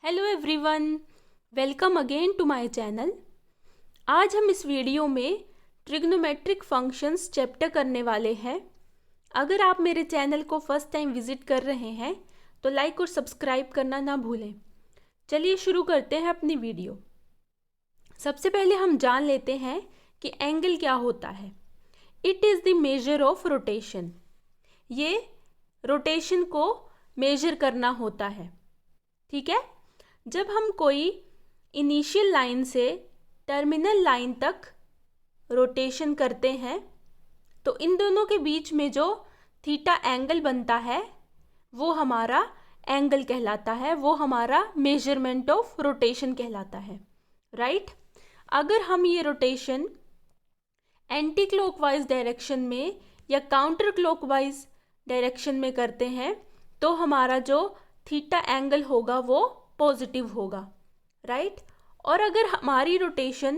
Hello everyone, welcome again to my channel. आज हम इस वीडियो में ट्रिग्नोमेट्रिक फंक्शंस चैप्टर करने वाले हैं। अगर आप मेरे चैनल को फर्स्ट टाइम विजिट कर रहे हैं तो लाइक और सब्सक्राइब करना ना भूलें। चलिए शुरू करते हैं अपनी वीडियो। सबसे पहले हम जान लेते हैं कि एंगल क्या होता है। It is the measure of rotation. ये रोटेशन को मेजर करना होता है, ठीक है। जब हम कोई इनिशियल लाइन से टर्मिनल लाइन तक रोटेशन करते हैं तो इन दोनों के बीच में जो थीटा एंगल बनता है वो हमारा एंगल कहलाता है, वो हमारा मेजरमेंट ऑफ रोटेशन कहलाता है, राइट। अगर हम ये रोटेशन एंटी क्लॉकवाइज डायरेक्शन में या काउंटर क्लॉकवाइज डायरेक्शन में करते हैं तो हमारा जो थीटा एंगल होगा वो पॉजिटिव होगा, राइट। और अगर हमारी रोटेशन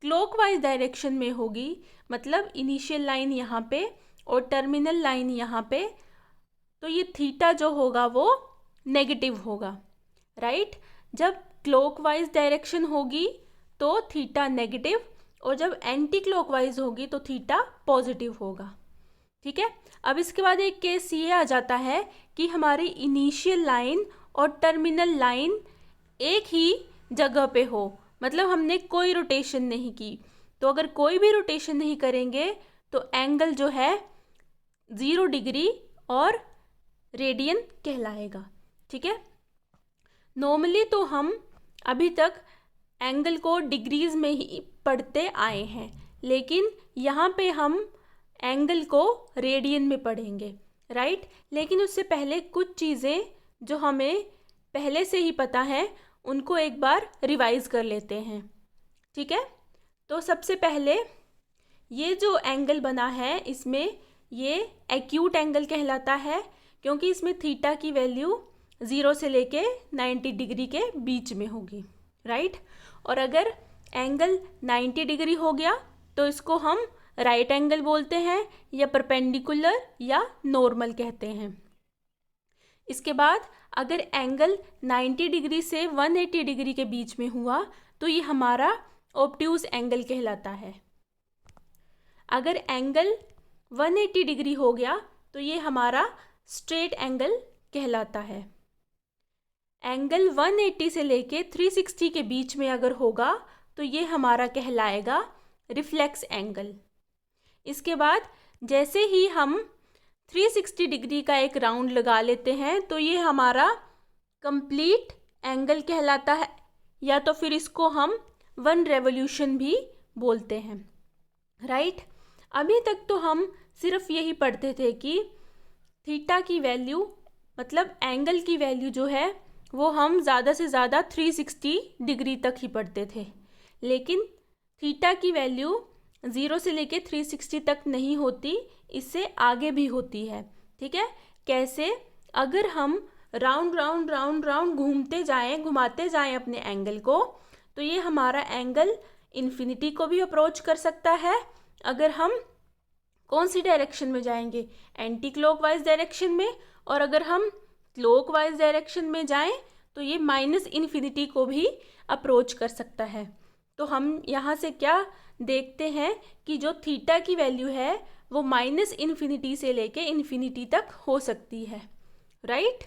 क्लॉकवाइज डायरेक्शन में होगी, मतलब इनिशियल लाइन यहाँ पे और टर्मिनल लाइन यहाँ पे, तो ये थीटा जो होगा वो नेगेटिव होगा, राइट। जब क्लॉकवाइज डायरेक्शन होगी तो थीटा नेगेटिव और जब एंटी क्लॉकवाइज होगी तो थीटा पॉजिटिव होगा, ठीक है। अब इसके बाद एक केस ये आ जाता है कि हमारी इनिशियल लाइन और टर्मिनल लाइन एक ही जगह पे हो, मतलब हमने कोई रोटेशन नहीं की। तो अगर कोई भी रोटेशन नहीं करेंगे तो एंगल जो है 0 डिग्री और रेडियन कहलाएगा, ठीक है। नॉर्मली तो हम अभी तक एंगल को डिग्रीज में ही पढ़ते आए हैं, लेकिन यहाँ पे हम एंगल को रेडियन में पढ़ेंगे, राइट। लेकिन उससे पहले कुछ चीज़ें जो हमें पहले से ही पता है उनको एक बार रिवाइज कर लेते हैं, ठीक है। तो सबसे पहले ये जो एंगल बना है इसमें ये एक्यूट एंगल कहलाता है, क्योंकि इसमें थीटा की वैल्यू 0 से लेके 90 डिग्री के बीच में होगी, राइट। और अगर एंगल 90 डिग्री हो गया तो इसको हम राइट एंगल बोलते हैं या परपेंडिकुलर या नॉर्मल कहते हैं। इसके बाद अगर एंगल 90 डिग्री से 180 डिग्री के बीच में हुआ तो ये हमारा ऑब्ट्यूज एंगल कहलाता है। अगर एंगल 180 डिग्री हो गया तो ये हमारा स्ट्रेट एंगल कहलाता है। एंगल 180 से लेके 360 के बीच में अगर होगा तो ये हमारा कहलाएगा रिफ्लेक्स एंगल। इसके बाद जैसे ही हम 360 डिग्री का एक राउंड लगा लेते हैं तो ये हमारा कंप्लीट एंगल कहलाता है, या तो फिर इसको हम 1 रेवोल्यूशन भी बोलते हैं, राइट। अभी तक तो हम सिर्फ यही पढ़ते थे कि थीटा की वैल्यू, मतलब एंगल की वैल्यू जो है वो हम ज़्यादा से ज़्यादा 360 डिग्री तक ही पढ़ते थे, लेकिन थीटा की वैल्यू 0 से लेके 360 तक नहीं होती, इससे आगे भी होती है, ठीक है। कैसे? अगर हम राउंड राउंड राउंड राउंड घुमाते जाएं अपने एंगल को तो ये हमारा एंगल इन्फिनिटी को भी अप्रोच कर सकता है। अगर हम कौन सी डायरेक्शन में जाएंगे? एंटी क्लॉकवाइज डायरेक्शन में। और अगर हम क्लॉकवाइज डायरेक्शन में जाएं तो ये -इन्फिनिटी को भी अप्रोच कर सकता है। तो हम यहाँ से क्या देखते हैं कि जो थीटा की वैल्यू है वो -इन्फिनिटी से लेके इन्फिनिटी तक हो सकती है, राइट।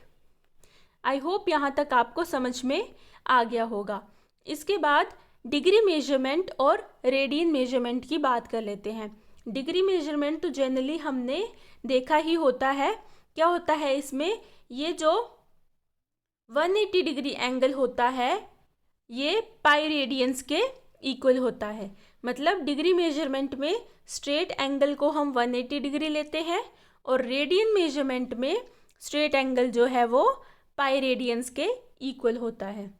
आई होप यहाँ तक आपको समझ में आ गया होगा। इसके बाद डिग्री मेजरमेंट और रेडियन मेजरमेंट की बात कर लेते हैं। डिग्री मेजरमेंट तो जनरली हमने देखा ही होता है। क्या होता है इसमें? ये जो 180 डिग्री एंगल होता है ये पाई रेडियंस के इक्वल होता है। मतलब डिग्री मेजरमेंट में स्ट्रेट एंगल को हम 180 डिग्री लेते हैं और रेडियन मेजरमेंट में स्ट्रेट एंगल जो है वो पाई रेडियंस के इक्वल होता है।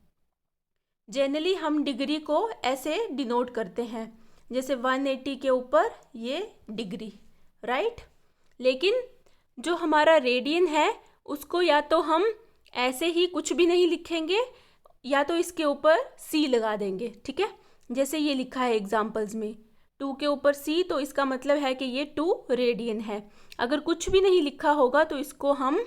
जनरली हम डिग्री को ऐसे डिनोट करते हैं, जैसे 180 के ऊपर ये डिग्री, राइट। लेकिन जो हमारा रेडियन है उसको या तो हम ऐसे ही कुछ भी नहीं लिखेंगे या तो इसके ऊपर C लगा देंगे, ठीक है। जैसे ये लिखा है एग्जाम्पल्स में 2 के ऊपर C, तो इसका मतलब है कि ये 2 रेडियन है। अगर कुछ भी नहीं लिखा होगा तो इसको हम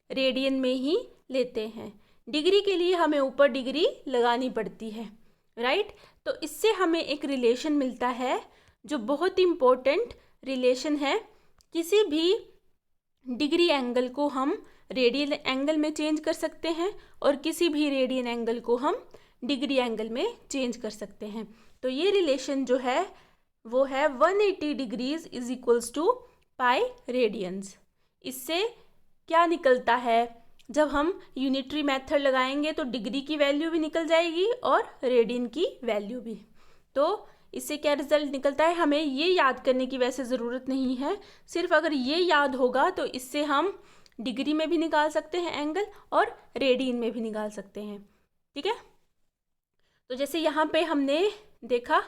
रेडियन में ही लेते हैं। डिग्री के लिए हमें ऊपर डिग्री लगानी पड़ती है, राइट। तो इससे हमें एक रिलेशन मिलता है जो बहुत इम्पोर्टेंट रिलेशन है। किसी भी डिग्री एंगल को हम रेडियन एंगल में चेंज कर सकते हैं और किसी भी रेडियन एंगल को हम डिग्री एंगल में चेंज कर सकते हैं। तो ये रिलेशन जो है वो है 180 degrees is equals to pi radians. इससे क्या निकलता है, जब हम यूनिटरी मेथड लगाएंगे तो डिग्री की वैल्यू भी निकल जाएगी और रेडियन की वैल्यू भी। तो इससे क्या रिजल्ट निकलता है, हमें ये याद करने की वैसे ज़रूरत नहीं है, सिर्फ अगर ये याद होगा तो इससे हम डिग्री में भी निकाल सकते हैं एंगल और रेडियन में भी निकाल सकते हैं, ठीक है। तो जैसे यहाँ पे हमने देखा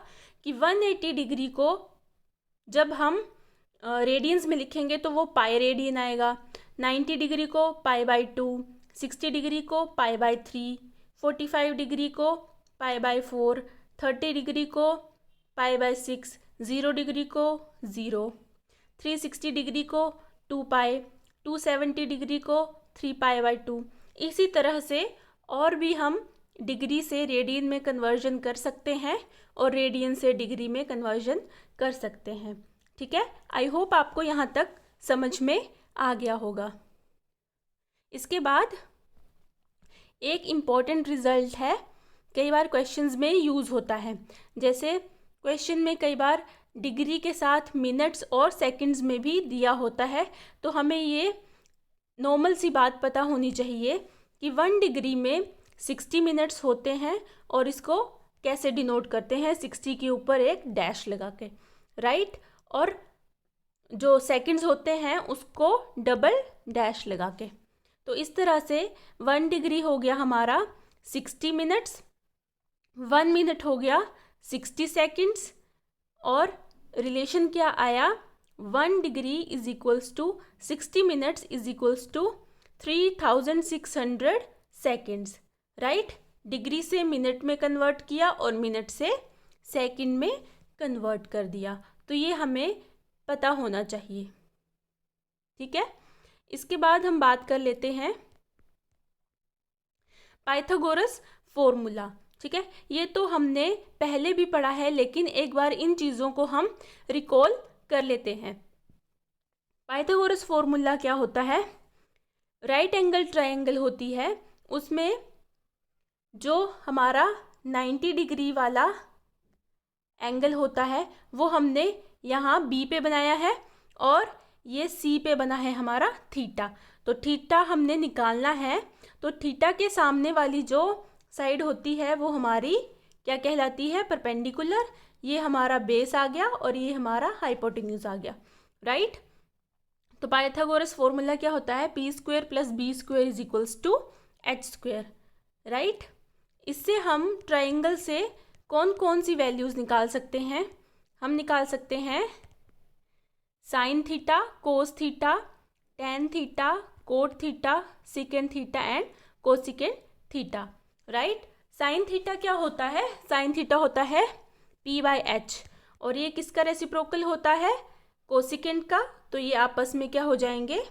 कि 180 डिग्री को जब हम रेडियंस में लिखेंगे तो वो पाई रेडियन आएगा, 90 डिग्री को पाई बाई 2, 60 डिग्री को पाई बाई 3, 45 डिग्री को पाई बाई 4, 30 डिग्री को पाई बाई 6, 0 डिग्री को 0, 360 डिग्री को 2 पाई, 270 डिग्री को 3 पाई बाई 2। इसी तरह से और भी हम डिग्री से रेडियन में कन्वर्जन कर सकते हैं और रेडियन से डिग्री में कन्वर्जन कर सकते हैं, ठीक है। आई होप आपको यहाँ तक समझ में आ गया होगा। इसके बाद एक इम्पॉर्टेंट रिजल्ट है, कई बार क्वेश्चंस में यूज़ होता है। जैसे क्वेश्चन में कई बार डिग्री के साथ मिनट्स और सेकंड्स में भी दिया होता है, तो हमें ये नॉर्मल सी बात पता होनी चाहिए कि 1 डिग्री में 60 मिनट्स होते हैं और इसको कैसे डिनोट करते हैं, 60 के ऊपर एक डैश लगा के, राइट। और जो सेकंड्स होते हैं उसको डबल डैश लगा के। तो इस तरह से 1 डिग्री हो गया हमारा 60 मिनट्स, 1 मिनट हो गया 60 सेकंड्स, और रिलेशन क्या आया, 1 degree is equals to 60 minutes is equals to 3600 seconds, right. Degree से मिनट में कन्वर्ट किया और मिनट से सेकंड में कन्वर्ट कर दिया, तो ये हमें पता होना चाहिए, ठीक है। इसके बाद हम बात कर लेते हैं पाइथागोरस फॉर्मूला, ठीक है। ये तो हमने पहले भी पढ़ा है, लेकिन एक बार इन चीज़ों को हम रिकॉल कर लेते हैं। पाइथागोरस फॉर्मूला क्या होता है, राइट एंगल ट्रायंगल होती है, उसमें जो हमारा 90 डिग्री वाला एंगल होता है वो हमने यहाँ बी पे बनाया है और ये सी पे बना है हमारा थीटा। तो थीटा हमने निकालना है, तो थीटा के सामने वाली जो साइड होती है वो हमारी क्या कहलाती है, परपेंडिकुलर। ये हमारा बेस आ गया और ये हमारा हाइपोटेन्यूज आ गया, राइट। तो पाइथागोरस फॉर्मूला क्या होता है, P square plus B square is equals to H square, right. इससे हम ट्राइंगल से कौन कौन सी वैल्यूज़ निकाल सकते हैं, हम निकाल सकते हैं sine theta, cos theta, tan theta, cot theta, secant theta and cosecant theta, right. Sine theta क्या होता है, साइन थीटा होता है पी बाई एच, और ये किसका रेसिप्रोकल होता है, कोसिकेंड का। तो ये आपस में क्या हो जाएंगे,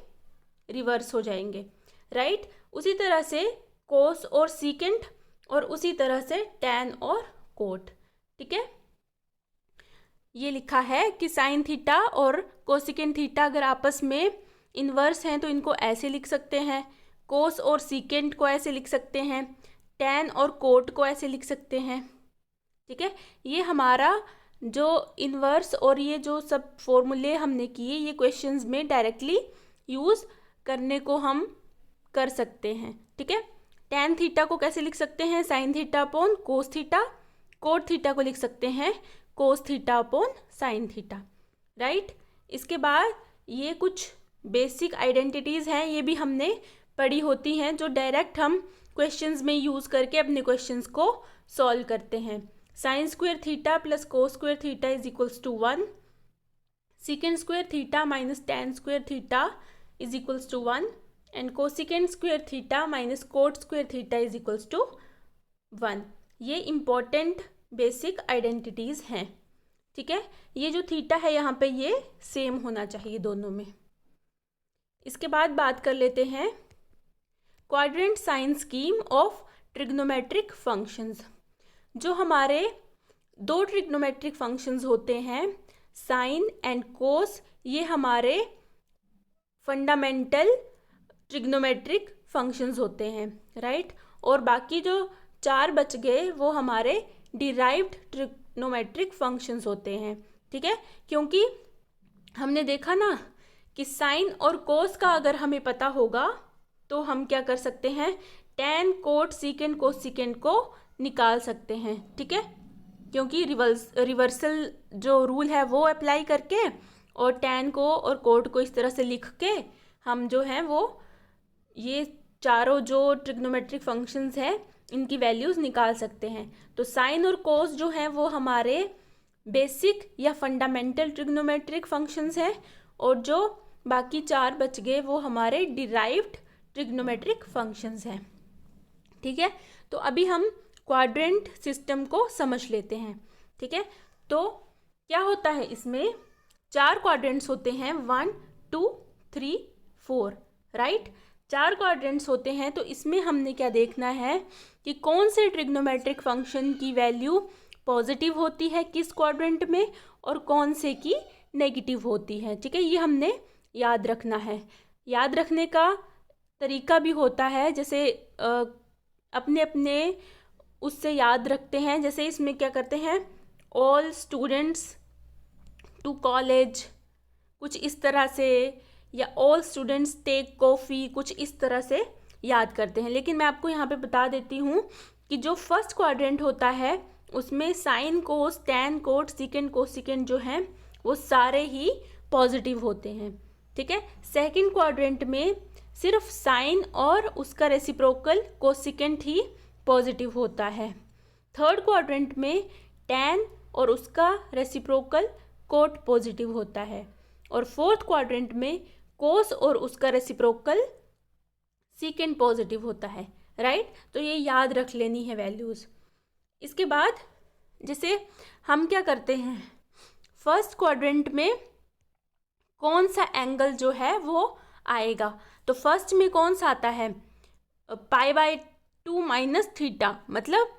रिवर्स हो जाएंगे, राइट। उसी तरह से कोस और सीकेंड, और उसी तरह से टैन और कोट, ठीक है। ये लिखा है कि साइन थीटा और कोसिकेंड थीटा अगर आपस में इन्वर्स हैं तो इनको ऐसे लिख सकते हैं, कोस और सीकेंड को ऐसे लिख सकते हैं, टैन और कोट को ऐसे लिख सकते हैं, ठीक है। ये हमारा जो इन्वर्स और ये जो सब फॉर्मूले हमने किए ये क्वेश्चंस में डायरेक्टली यूज़ करने को हम कर सकते हैं, ठीक है। टैन थीटा को कैसे लिख सकते हैं, sine theta upon cos theta, cot theta को लिख सकते हैं cos theta upon sine theta, right. इसके बाद ये कुछ बेसिक आइडेंटिटीज़ हैं, ये भी हमने पढ़ी होती हैं, जो डायरेक्ट हम क्वेश्चंस में यूज़ करके अपने क्वेश्चंस को सॉल्व करते हैं। Sine square theta plus cos square theta is equals to 1, secant square theta minus tan square theta is equals to 1 and cosecant square theta minus cot square theta is equals to 1। ये important basic identities हैं, ठीक है। ये जो theta है यहाँ पे ये सेम होना चाहिए दोनों में। इसके बाद बात कर लेते हैं quadrant sign scheme of trigonometric functions. जो हमारे दो ट्रिग्नोमेट्रिक फंक्शंस होते हैं साइन एंड कोस, ये हमारे फंडामेंटल ट्रिग्नोमेट्रिक फंक्शंस होते हैं, राइट। और बाकी जो 4 बच गए वो हमारे डिराइव्ड ट्रिग्नोमेट्रिक फंक्शंस होते हैं, ठीक है। क्योंकि हमने देखा ना कि साइन और कोस का अगर हमें पता होगा तो हम क्या कर सकते हैं, टैन कोट सीकेंट कोसिकेंट को निकाल सकते हैं, ठीक है। क्योंकि रिवर्सल जो रूल है वो अप्लाई करके और टैन को और कोट को इस तरह से लिख के हम जो हैं वो ये चारों जो ट्रिग्नोमेट्रिक फंक्शंस हैं इनकी वैल्यूज़ निकाल सकते हैं। तो साइन और कोस जो हैं वो हमारे बेसिक या फंडामेंटल ट्रिग्नोमेट्रिक फंक्शंस हैं और जो बाकी 4 बच गए वो हमारे डिराइव्ड ट्रिग्नोमेट्रिक फंक्शंस हैं, ठीक है। तो अभी हम क्वाड्रेंट सिस्टम को समझ लेते हैं, ठीक है। तो क्या होता है, इसमें 4 क्वाड्रेंट्स होते हैं, 1 2 3 4, राइट। 4 क्वाड्रेंट्स होते हैं। तो इसमें हमने क्या देखना है कि कौन से ट्रिग्नोमेट्रिक फंक्शन की वैल्यू पॉजिटिव होती है किस क्वाड्रेंट में और कौन से की नेगेटिव होती है, ठीक है। ये हमने याद रखना है। याद रखने का तरीका भी होता है, जैसे अपने अपने उससे याद रखते हैं। जैसे इसमें क्या करते हैं, ऑल स्टूडेंट्स टू कॉलेज, कुछ इस तरह से, या ऑल स्टूडेंट्स टेक कॉफ़ी, कुछ इस तरह से याद करते हैं। लेकिन मैं आपको यहाँ पे बता देती हूँ कि जो फर्स्ट क्वाड्रेंट होता है उसमें sine cos tan cot secant cosecant जो हैं वो सारे ही पॉजिटिव होते हैं, ठीक है। सेकंड क्वाड्रेंट में सिर्फ साइन और उसका रेसिप्रोकल कोसिकेंट ही पॉजिटिव होता है। थर्ड क्वाड्रेंट में टैन और उसका रेसिप्रोकल कोट पॉजिटिव होता है। और फोर्थ क्वाड्रेंट में कोस और उसका रेसिप्रोकल सीकेंट पॉजिटिव होता है, राइट। तो ये याद रख लेनी है वैल्यूज़। इसके बाद जैसे हम क्या करते हैं, फर्स्ट क्वाड्रेंट में कौन सा एंगल जो है वो आएगा, तो फर्स्ट में कौन सा आता है, π/2 माइनस थीटा। मतलब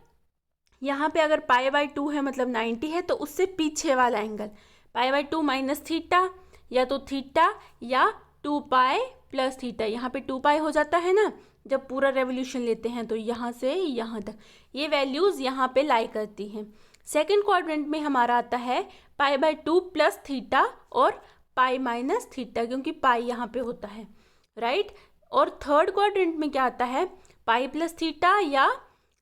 यहाँ पे अगर π/2 है मतलब 90 है, तो उससे पीछे वाला एंगल π/2 माइनस थीटा, या तो थीटा या 2π प्लस थीटा। यहाँ पे 2π हो जाता है ना जब पूरा रेवोल्यूशन लेते हैं, तो यहाँ से यहाँ तक ये वैल्यूज़ यहाँ पे लाई करती हैं। सेकंड क्वाड्रेंट में हमारा आता है π/2 प्लस थीटा और π माइनस थीटा, क्योंकि π यहाँ पे होता है, राइट। और थर्ड क्वाड्रेंट में क्या आता है, π प्लस थीटा या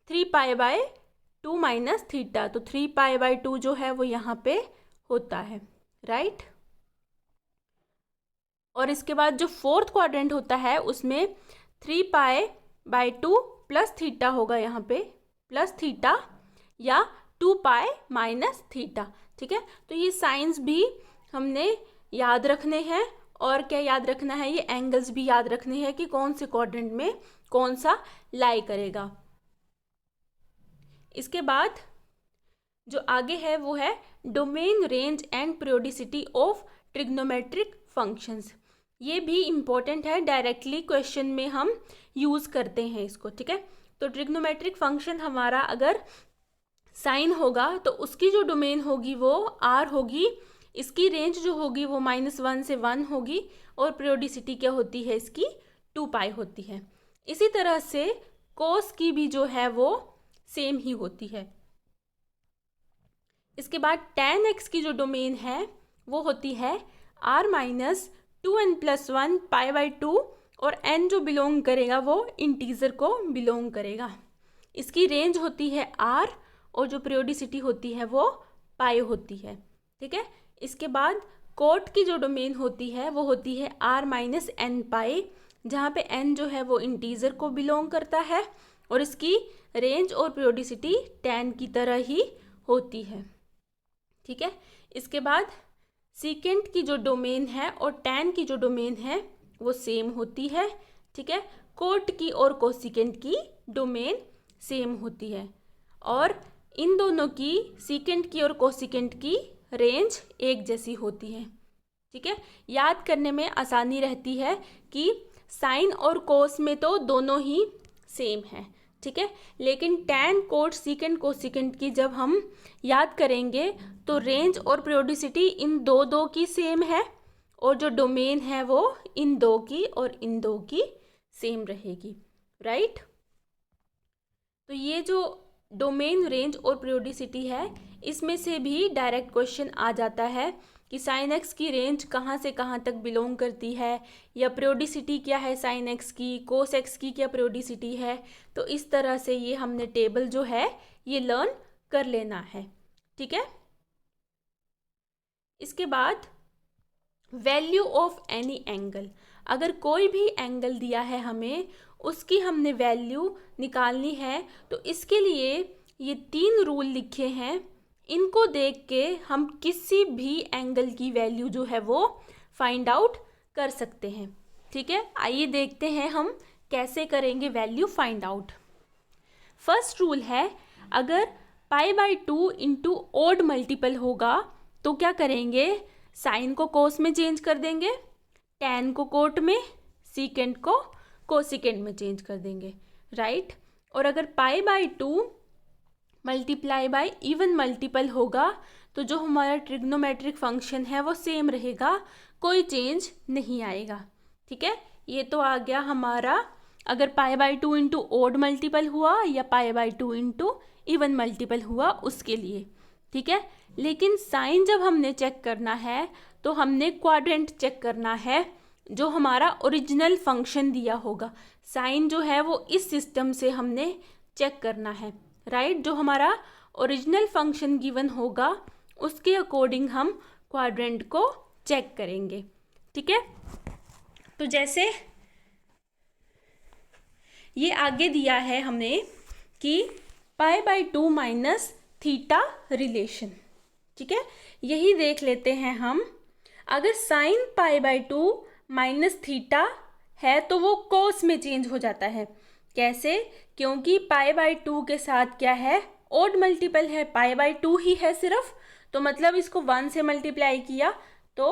3π/2 माइनस थीटा। तो 3π/2 जो है वो यहाँ पे होता है, राइट। और इसके बाद जो फोर्थ क्वाड्रेंट होता है उसमें 3π/2 प्लस थीटा होगा, यहाँ पे प्लस थीटा या 2π माइनस थीटा, ठीक है। तो ये साइंस भी हमने याद रखने हैं। और क्या याद रखना है, ये एंगल्स भी याद रखने हैं कि कौन से क्वाड्रेंट में कौन सा लाई करेगा। इसके बाद जो आगे है वो है domain, range and periodicity of trigonometric functions. ये भी इम्पोर्टेंट है, डायरेक्टली क्वेश्चन में हम यूज़ करते हैं इसको, ठीक है। तो ट्रिग्नोमेट्रिक फंक्शन हमारा अगर साइन होगा तो उसकी जो डोमेन होगी वो r होगी, इसकी रेंज जो होगी वो -1 से 1 होगी, और पीरियोडिसिटी क्या होती है इसकी 2π होती है। इसी तरह से कोस की भी जो है वो सेम ही होती है। इसके बाद tan x की जो डोमेन है वो होती है r-2n+1 π/2, और n जो बिलोंग करेगा वो इंटीजर को बिलोंग करेगा। इसकी रेंज होती है r और जो पीरियोडिसिटी होती है वो π होती है, ठीक है। इसके बाद कोट की जो डोमेन होती है वो होती है r-n π, जहाँ पे n जो है वो इंटीजर को बिलोंग करता है, और इसकी रेंज और पीरियोडिसिटी tan की तरह ही होती है, ठीक है। इसके बाद सीकेंट की जो डोमेन है और tan की जो डोमेन है वो सेम होती है, ठीक है। कोट की और कोसिकेंट की डोमेन सेम होती है, और इन दोनों की सीकेंट की और कोसिकेंट की रेंज एक जैसी होती है, ठीक है। याद करने में आसानी रहती है कि साइन और कोस में तो दोनों ही सेम है, ठीक है, लेकिन टैन, कोट, सीकेंट, कोसिकेंट की जब हम याद करेंगे तो रेंज और पीरियोडिसिटी इन दो की सेम है, और जो डोमेन है वो इन दो की और इन दो की सेम रहेगी, राइट। तो ये जो डोमेन, रेंज और पीरियोडिसिटी है, इसमें से भी डायरेक्ट क्वेश्चन आ जाता है कि साइन एक्स की रेंज कहाँ से कहाँ तक बिलोंग करती है, या पीरियोडिसिटी क्या है साइन एक्स की, कोस एक्स की क्या पीरियोडिसिटी है। तो इस तरह से ये हमने टेबल जो है ये लर्न कर लेना है, ठीक है। इसके बाद वैल्यू ऑफ एनी एंगल, अगर कोई भी एंगल दिया है हमें, उसकी हमने वैल्यू निकालनी है। तो इसके लिए ये 3 रूल लिखे हैं, इनको देख के हम किसी भी एंगल की वैल्यू जो है वो फाइंड आउट कर सकते हैं, ठीक है। आइए देखते हैं हम कैसे करेंगे value find out. First rule है, अगर π/2 इंटू ओड मल्टीपल होगा तो क्या करेंगे, साइन को कोस में चेंज कर देंगे, टैन को कोट में, सीकेंट को कोसिकेंट में चेंज कर देंगे, राइट। और अगर π/2 मल्टीप्लाई बाय इवन मल्टीपल होगा तो जो हमारा ट्रिग्नोमेट्रिक फंक्शन है वो सेम रहेगा, कोई चेंज नहीं आएगा, ठीक है। ये तो आ गया हमारा अगर π/2 इंटू ओड मल्टीपल हुआ या π/2 इंटू इवन मल्टीपल हुआ उसके लिए, ठीक है। लेकिन साइन जब हमने चेक करना है तो हमने क्वाड्रेंट चेक करना है, जो हमारा ओरिजिनल फंक्शन दिया होगा। साइन जो है वो इस सिस्टम से हमने चेक करना है, राइट। जो हमारा ओरिजिनल फंक्शन गिवन होगा उसके अकॉर्डिंग हम क्वाड्रेंट को चेक करेंगे, ठीक है। तो जैसे ये आगे दिया है हमने कि π/2 माइनस थीटा रिलेशन, ठीक है, यही देख लेते हैं हम। अगर साइन π/2 माइनस थीटा है तो वो कोस में चेंज हो जाता है, कैसे, क्योंकि π/2 के साथ क्या है, ओड मल्टीपल है, π/2 ही है सिर्फ, तो मतलब इसको 1 से मल्टीप्लाई किया तो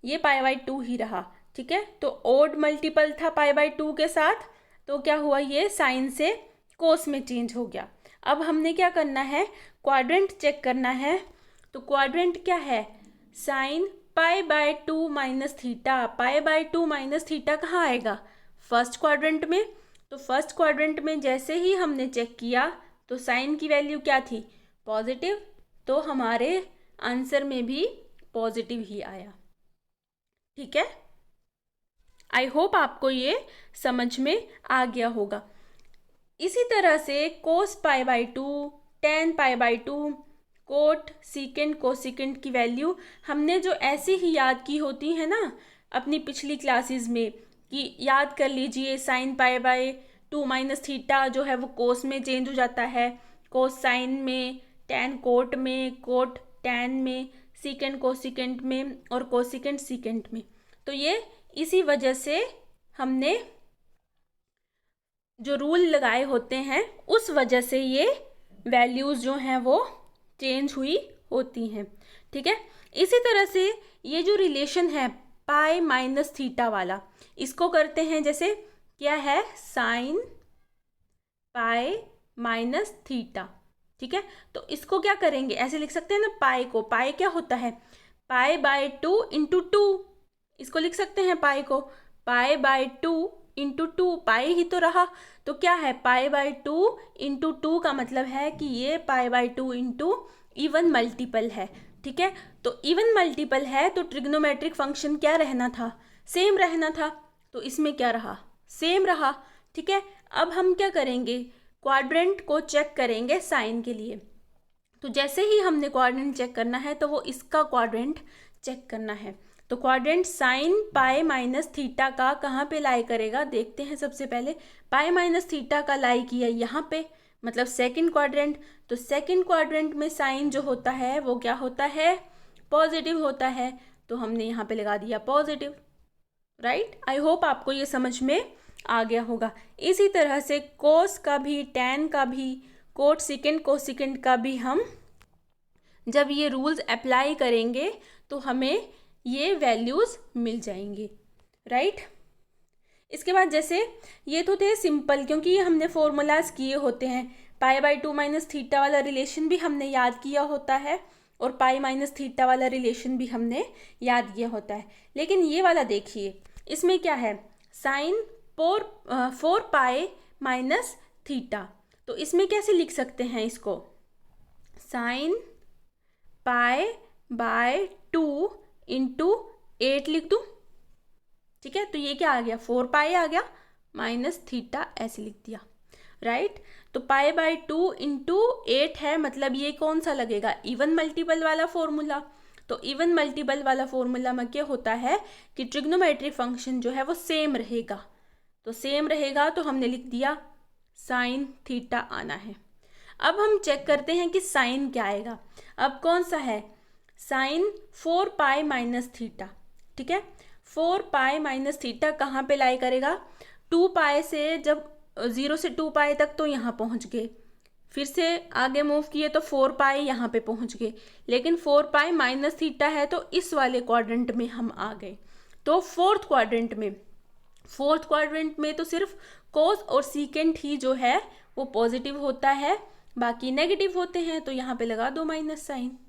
ये π/2 ही रहा, ठीक है। तो ओड मल्टीपल था π/2 के साथ, तो क्या हुआ, ये साइन से कोस में चेंज हो गया। अब हमने क्या करना है, क्वाड्रेंट चेक करना है। तो क्वाड्रेंट क्या है, sine π/2 minus theta, π/2 minus theta कहाँ आएगा, फर्स्ट क्वाड्रेंट में। तो फर्स्ट क्वाड्रेंट में जैसे ही हमने चेक किया तो साइन की वैल्यू क्या थी, पॉजिटिव, तो हमारे आंसर में भी पॉजिटिव ही आया, ठीक है। आई होप आपको ये समझ में आ गया होगा। इसी तरह से कोस π/2, टैन π/2, कोट, सीकेंट, कोसिकेंट की वैल्यू हमने जो ऐसे ही याद की होती है ना अपनी पिछली क्लासेस में, कि याद कर लीजिए साइन π/2 माइनस थीटा जो है वो कोस में चेंज हो जाता है, कोस साइन में, टैन कोट में, कोट टैन में, सीकेंट कोसिकेंट में और कोसिकेंट सीकेंट में। तो ये इसी वजह से हमने जो रूल लगाए होते हैं उस वजह से ये वैल्यूज़ जो हैं वो चेंज हुई होती हैं, ठीक है। इसी तरह से ये जो रिलेशन है पाई माइनस थीटा वाला, इसको करते हैं जैसे क्या है, साइन पाई माइनस थीटा, ठीक है। तो इसको क्या करेंगे, ऐसे लिख सकते हैं ना, पाई को, पाई क्या होता है, π/2 इंटू 2, इसको लिख सकते हैं पाई को, π/2 इंटू 2, पाई ही तो रहा, तो क्या है π/2 इंटू 2 का मतलब है कि ये π/2 इंटू इवन मल्टीपल है, ठीक है। तो इवन मल्टीपल है तो ट्रिग्नोमेट्रिक फंक्शन क्या रहना था, सेम रहना था, तो इसमें क्या रहा, सेम रहा, ठीक है। अब हम क्या करेंगे, क्वाड्रेंट को चेक करेंगे साइन के लिए। तो जैसे ही हमने क्वाड्रेंट चेक करना है तो वो इसका क्वाड्रेंट चेक करना है। तो quadrant sine pi minus theta का कहाँ पे लाई करेगा, देखते हैं। सबसे पहले पाई माइनस थीटा का लाई किया यहाँ पे, मतलब सेकंड क्वाड्रेंट। तो सेकंड क्वाड्रेंट में साइन जो होता है वो क्या होता है, पॉजिटिव होता है, तो हमने यहाँ पे लगा दिया पॉजिटिव, राइट। आई होप आपको ये समझ में आ गया होगा। इसी तरह से कोस का भी, टैन का भी, कोट सेकेंड कोसेकेंड का भी हम जब ये रूल्स अप्लाई करेंगे तो हमें ये वैल्यूज़ मिल जाएंगी, राइट। इसके बाद जैसे ये तो थे सिंपल, क्योंकि ये हमने फॉर्मूलाज किए होते हैं। पाई बाई 2 माइनस थीटा वाला रिलेशन भी हमने याद किया होता है और पाई माइनस थीटा वाला रिलेशन भी हमने याद किया होता है। लेकिन ये वाला देखिए, इसमें क्या है, साइन 4 पाई माइनस थीटा। तो इसमें कैसे लिख सकते हैं इसको, साइन पाई बाय 2 इंटू 8 लिख दूँ, ठीक है। तो ये क्या आ गया, 4 पाई आ गया माइनस थीटा, ऐसे लिख दिया, राइट। तो पाई बाय 2 इंटू 8 है, मतलब ये कौन सा लगेगा, इवन मल्टीपल वाला फॉर्मूला। तो इवन मल्टीपल वाला फॉर्मूला में क्या होता है कि ट्रिग्नोमेट्री फंक्शन जो है वो सेम रहेगा। तो सेम रहेगा तो हमने लिख दिया साइन थीटा आना है। अब हम चेक करते हैं कि साइन क्या आएगा। अब कौन सा है, साइन 4 पाई माइनस थीटा, ठीक है। 4 पाई माइनस थीटा कहाँ पे लाई करेगा, 2 पाई से जब 0 से 2 पाई तक तो यहाँ पहुँच गए, फिर से आगे मूव किए तो 4 पाई यहाँ पे पहुँच गए, लेकिन 4 पाई माइनस थीटा है तो इस वाले क्वाड्रेंट में हम आ गए। तो फोर्थ क्वाड्रेंट में तो सिर्फ कोस और सीकेंट ही जो है वो पॉजिटिव होता है, बाकी नेगेटिव होते हैं। तो यहाँ पे लगा दो माइनस साइन,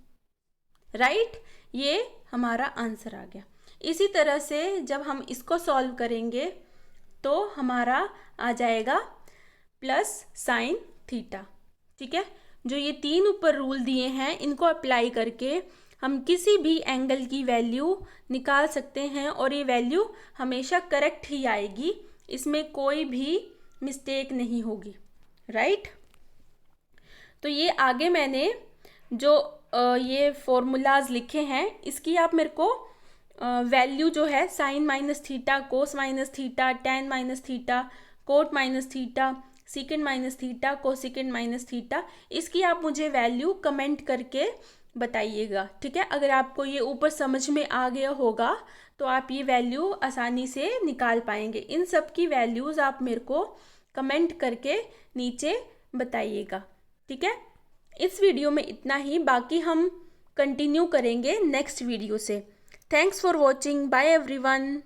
राइट। ये हमारा आंसर आ गया। इसी तरह से जब हम इसको सॉल्व करेंगे तो हमारा आ जाएगा प्लस साइन थीटा, ठीक है। जो ये 3 ऊपर रूल दिए हैं इनको अप्लाई करके हम किसी भी एंगल की वैल्यू निकाल सकते हैं और ये वैल्यू हमेशा करेक्ट ही आएगी, इसमें कोई भी मिस्टेक नहीं होगी, राइट। तो ये आगे मैंने जो ये फॉर्मूलाज लिखे हैं इसकी आप मेरे को वैल्यू जो है sine minus theta, cos minus theta, tan minus theta, cot minus theta, secant minus theta, cosecant minus theta, इसकी आप मुझे वैल्यू कमेंट करके बताइएगा, ठीक है। अगर आपको ये ऊपर समझ में आ गया होगा तो आप ये वैल्यू आसानी से निकाल पाएंगे। इन सब की वैल्यूज़ आप मेरे को कमेंट करके नीचे बताइएगा, ठीक है। इस वीडियो में इतना ही, बाकी हम कंटिन्यू करेंगे नेक्स्ट वीडियो से। Thanks for watching, bye everyone.